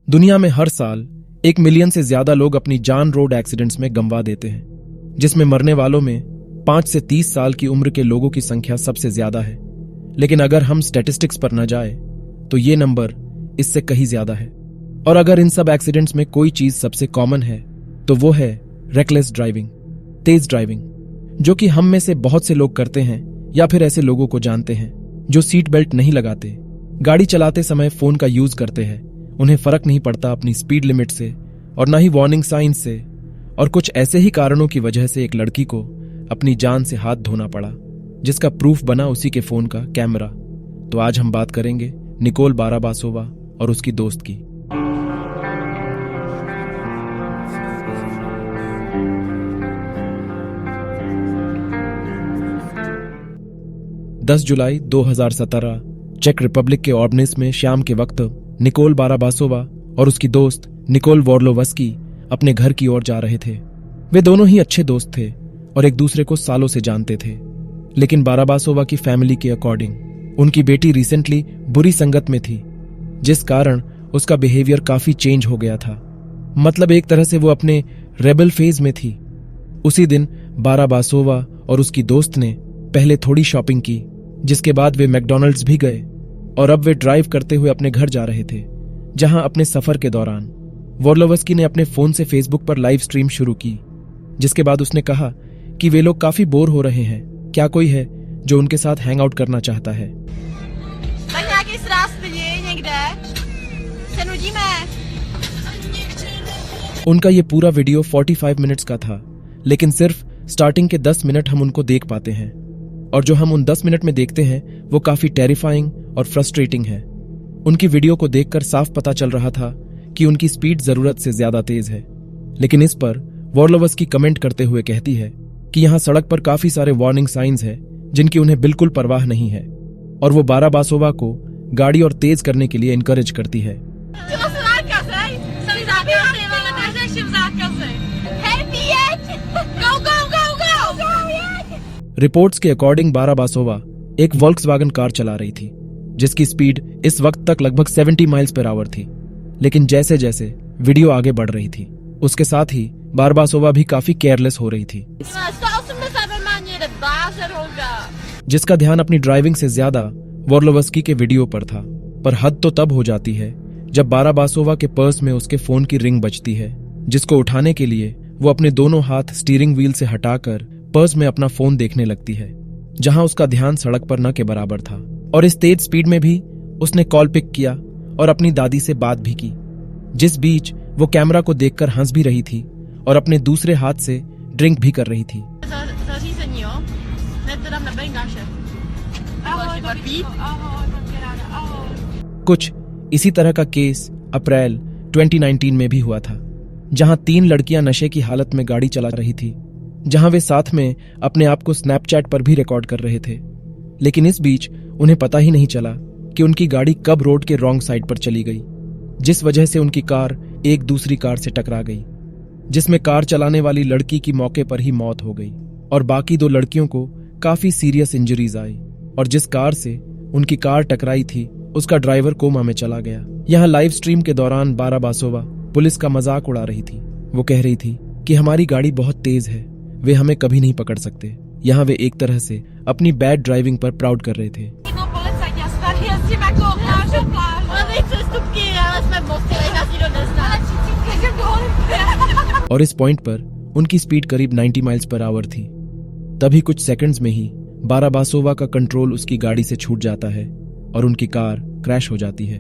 दुनिया में हर साल 1 मिलियन से ज्यादा लोग अपनी जान रोड एक्सीडेंट्स में गंवा देते हैं, जिसमें मरने वालों में 5 से 30 साल की उम्र के लोगों की संख्या सबसे ज्यादा है। लेकिन अगर हम स्टैटिस्टिक्स पर न जाए तो ये नंबर इससे कहीं ज्यादा है। और अगर इन सब एक्सीडेंट्स में कोई चीज सबसे कॉमन है तो वो है रेकलेस ड्राइविंग, तेज ड्राइविंग, जो कि हम में से बहुत से लोग करते हैं या फिर ऐसे लोगों को जानते हैं जो सीट बेल्ट नहीं लगाते, गाड़ी चलाते समय फोन का यूज करते हैं, उन्हें फर्क नहीं पड़ता अपनी स्पीड लिमिट से और ना ही वार्निंग साइन से, और कुछ ऐसे ही कारणों की वजह से एक लड़की को अपनी जान से हाथ धोना पड़ा, जिसका प्रूफ बना उसी के फोन का कैमरा। तो आज हम बात करेंगे निकोल बाराबासोवा और उसकी दोस्त की। जुलाई 2017 चेक रिपब्लिक के ऑर्बनिस में शाम के वक्त निकोल बाराबासोवा और उसकी दोस्त निकोल वॉर्लोवस्की अपने घर की ओर जा रहे थे। वे दोनों ही अच्छे दोस्त थे और एक दूसरे को सालों से जानते थे। लेकिन बाराबासोवा की फैमिली के अकॉर्डिंग उनकी बेटी रिसेंटली बुरी संगत में थी, जिस कारण उसका बिहेवियर काफी चेंज हो गया था। मतलब एक तरह से वो अपने रेबल फेज में थी। उसी दिन बाराबासोवा और उसकी दोस्त ने पहले थोड़ी शॉपिंग की, जिसके बाद वे मैकडॉनल्ड्स भी गए और अब वे ड्राइव करते हुए अपने घर जा रहे थे, जहां अपने सफर के दौरान वॉर्लोवस्की ने अपने फोन से फेसबुक पर लाइव स्ट्रीम शुरू की, जिसके बाद उसने कहा कि वे लोग काफी बोर हो रहे हैं, क्या कोई है जो उनके साथ हैंग आउट करना चाहता है। उनका ये पूरा वीडियो 45 मिनट्स का था, लेकिन सिर्फ स्टार्टिंग के 10 मिनट हम उनको देख पाते हैं, और जो हम उन 10 मिनट में देखते हैं वो काफी टेरिफाइंग और फ्रस्ट्रेटिंग है। उनकी वीडियो को देखकर साफ पता चल रहा था कि उनकी स्पीड जरूरत से ज्यादा तेज है। लेकिन इस पर वॉर्लोवस्की कमेंट करते हुए कहती है कि यहाँ सड़क पर काफी सारे वार्निंग साइंस हैं जिनकी उन्हें बिल्कुल परवाह नहीं है, और वो बाराबासोवा को गाड़ी और तेज करने के लिए इनकरेज करती है। रिपोर्ट्स के अकॉर्डिंग बाराबासोवा एक वोल्क्सवैगन कार चला रही थी, जिसकी स्पीड इस वक्त तक लगभग 70 माइल्स पर आवर थी। लेकिन जैसे जैसे वीडियो आगे बढ़ रही थी, उसके साथ ही बाराबासोवा भी काफी केयरलेस हो रही थी, जिसका ध्यान अपनी ड्राइविंग से ज्यादा वॉर्लोवस्की के वीडियो पर था। पर हद तो तब हो जाती है जब बाराबासोवा के पर्स में उसके फोन की रिंग बजती है, जिसको उठाने के लिए वो अपने दोनों हाथ स्टीयरिंग व्हील से हटाकर पर्स में अपना फोन देखने लगती है, जहां उसका ध्यान सड़क पर न के बराबर था। और इस तेज स्पीड में भी उसने कॉल पिक किया और अपनी दादी से बात भी की, जिस बीच वो कैमरा को देखकर हंस भी रही थी और अपने दूसरे हाथ से ड्रिंक भी कर रही थी। कुछ इसी तरह का केस अप्रैल 2019 में भी हुआ था, जहां 3 लड़कियां नशे की हालत में गाड़ी चला रही थी, जहां वे साथ में अपने आप को स्नैपचैट पर भी रिकॉर्ड कर रहे थे। लेकिन इस बीच उन्हें पता ही नहीं चला कि उनकी गाड़ी कब रोड के रॉन्ग साइड पर चली गई, जिस वजह से उनकी कार एक दूसरी कार से टकरा गई, जिसमें कार चलाने वाली लड़की की मौके पर ही मौत हो गई और बाकी 2 लड़कियों को काफी सीरियस इंजरीज आई। और जिस कार से उनकी कार टकराई थी उसका ड्राइवर कोमा में चला गया। यहाँ लाइव स्ट्रीम के दौरान बाराबासोवा पुलिस का मजाक उड़ा रही थी। वो कह रही थी कि हमारी गाड़ी बहुत तेज है, वे हमें कभी नहीं पकड़ सकते। यहाँ वे एक तरह से अपनी बैड ड्राइविंग पर प्राउड कर रहे थे। और इस पॉइंट पर उनकी स्पीड करीब 90 माइल्स पर आवर थी। तभी कुछ सेकंड्स में ही बाराबासोवा का कंट्रोल उसकी गाड़ी से छूट जाता है और उनकी कार क्रैश हो जाती है।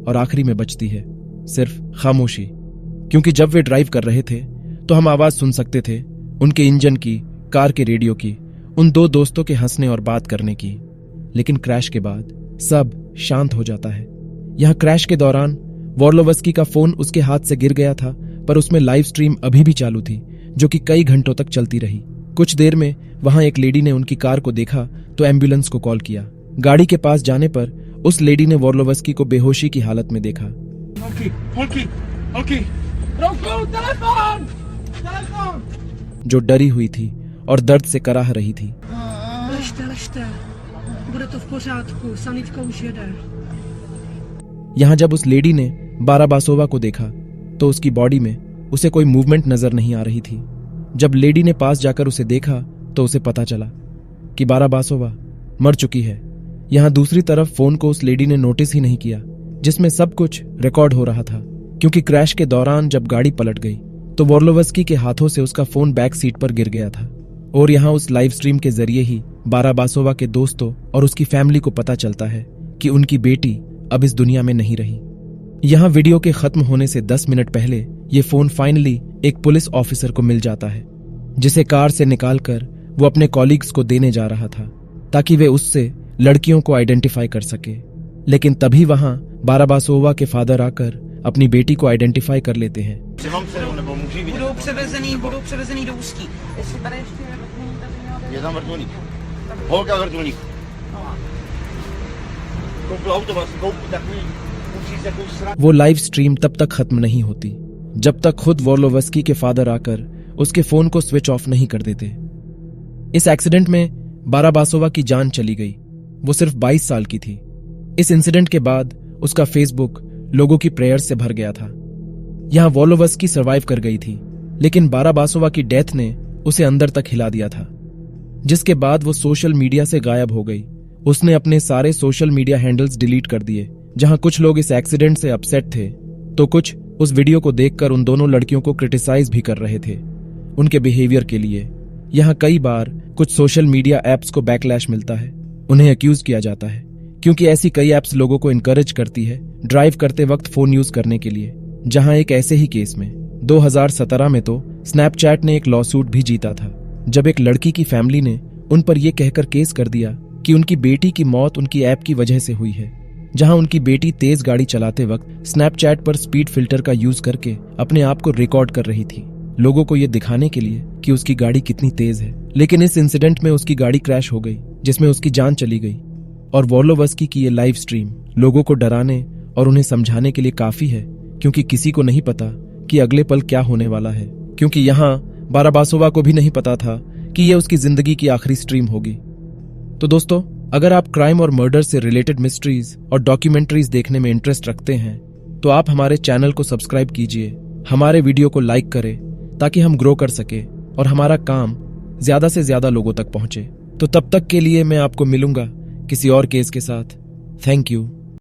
और आखिरी में बचती है सिर्फ खामोशी, क्योंकि जब वे ड्राइव कर रहे थे तो हम आवाज सुन सकते थे उनके इंजन की, कार के रेडियो की, उन 2 दोस्तों के हंसने और बात करने की। लेकिन क्रैश के बाद सब शांत हो जाता है। यहां क्रैश के दौरान वॉर्लोवस्की का फोन उसके हाथ से गिर गया था, पर उसमें लाइव स्ट्रीम अभी भी चालू थी, जो कि कई घंटों तक चलती रही। कुछ देर में वहां एक लेडी ने उनकी कार को देखा तो एम्बुलेंस को कॉल किया। गाड़ी के पास जाने पर उस लेडी ने वॉर्लोवस्की को बेहोशी की हालत में देखा। जो डरी हुई थी और दर्द से कराह रही थी। Ležte. Bude to v pořádku, sanitka už jede. यहां जब उस लेडी ने बाराबासोवा को देखा तो उसकी बॉडी में उसे कोई मूवमेंट नजर नहीं आ रही थी। जब लेडी ने पास जाकर उसे देखा तो उसे पता चला कि बाराबासोवा मर चुकी है। यहां दूसरी तरफ फोन को उस लेडी ने नोटिस ही नहीं किया जिसमें सब कुछ रिकॉर्ड हो रहा था, क्योंकि क्रैश के दौरान जब गाड़ी पलट गई तो वोर्लोवस्की के हाथों से उसका फोन बैक सीट पर गिर गया था। और यहां उस लाइव स्ट्रीम के जरिए ही बाराबासोवा के दोस्तों और उसकी फैमिली को पता चलता है कि उनकी बेटी अब इस दुनिया में नहीं रही। यहां वीडियो के खत्म होने से 10 मिनट पहले ये फोन फाइनली एक पुलिस ऑफिसर को मिल जाता है, जिसे कार से निकालकर वो अपने कॉलीग्स को देने जा रहा था ताकि वे उससे लड़कियों को आइडेंटिफाई कर सके। लेकिन तभी वहां बाराबासोवा के फादर आकर अपनी बेटी को आइडेंटिफाई कर लेते हैं। Budou převezený do Ústí. Jestli tady ještě Je tam vrtulník. Holka vrtulník. Koupil auto vlastně, koupil takový, učí se takovou sranu. वो लाइव स्ट्रीम तब तक खत्म नहीं होती जब तक खुद वोर्लोवस्की के फादर आकर उसके फोन को स्विच ऑफ नहीं कर देते। इस एक्सीडेंट में बाराबासोवा की जान चली गई। वो सिर्फ 22 साल की थी। इस इंसिडेंट के बाद उसका फेसबुक लोगों की प्रेयर्स से भर गया था। यहां वोर्लोवस्की सर्वाइव कर गई थी, लेकिन बाराबासोवा की डेथ ने उसे अंदर तक हिला दिया था, जिसके बाद वो सोशल मीडिया से गायब हो गई। उसने अपने सारे सोशल मीडिया हैंडल्स डिलीट कर दिए। जहां कुछ लोग इस एक्सीडेंट से अपसेट थे तो कुछ उस वीडियो को देखकर उन दोनों लड़कियों को क्रिटिसाइज भी कर रहे थे उनके बिहेवियर के लिए। यहां कई बार कुछ सोशल मीडिया एप्स को बैकलैश मिलता है, उन्हें अक्यूज किया जाता है, क्योंकि ऐसी कई एप्स लोगों को इनकरेज करती है ड्राइव करते वक्त फोन यूज करने के लिए। जहां एक ऐसे ही केस में 2017 में तो स्नैपचैट ने एक लॉसूट भी जीता था, जब एक लड़की की फैमिली ने उन पर यह कहकर केस कर दिया कि उनकी बेटी की मौत उनकी ऐप की वजह से हुई है। जहां उनकी बेटी तेज गाड़ी चलाते वक्त स्नैपचैट पर स्पीड फिल्टर का यूज करके अपने आप को रिकॉर्ड कर रही थी, लोगों को यह दिखाने के लिए कि उसकी गाड़ी कितनी तेज है। लेकिन इस इंसिडेंट में उसकी गाड़ी क्रैश हो गई, जिसमें उसकी जान चली गई। और वोर्लोवस्की की ये लाइव स्ट्रीम लोगों को डराने और उन्हें समझाने के लिए काफी है, क्योंकि किसी को नहीं पता कि अगले पल क्या होने वाला है। क्योंकि यहां बाराबासोवा को भी नहीं पता था कि यह उसकी जिंदगी की आखिरी स्ट्रीम होगी। तो दोस्तों, अगर आप क्राइम और मर्डर से रिलेटेड मिस्ट्रीज और डॉक्यूमेंट्रीज देखने में इंटरेस्ट रखते हैं तो आप हमारे चैनल को सब्सक्राइब कीजिए, हमारे वीडियो को लाइक करें ताकि हम ग्रो कर सके और हमारा काम ज्यादा से ज्यादा लोगों तक पहुंचे। तो तब तक के लिए मैं आपको मिलूंगा किसी और केस के साथ। Thank you.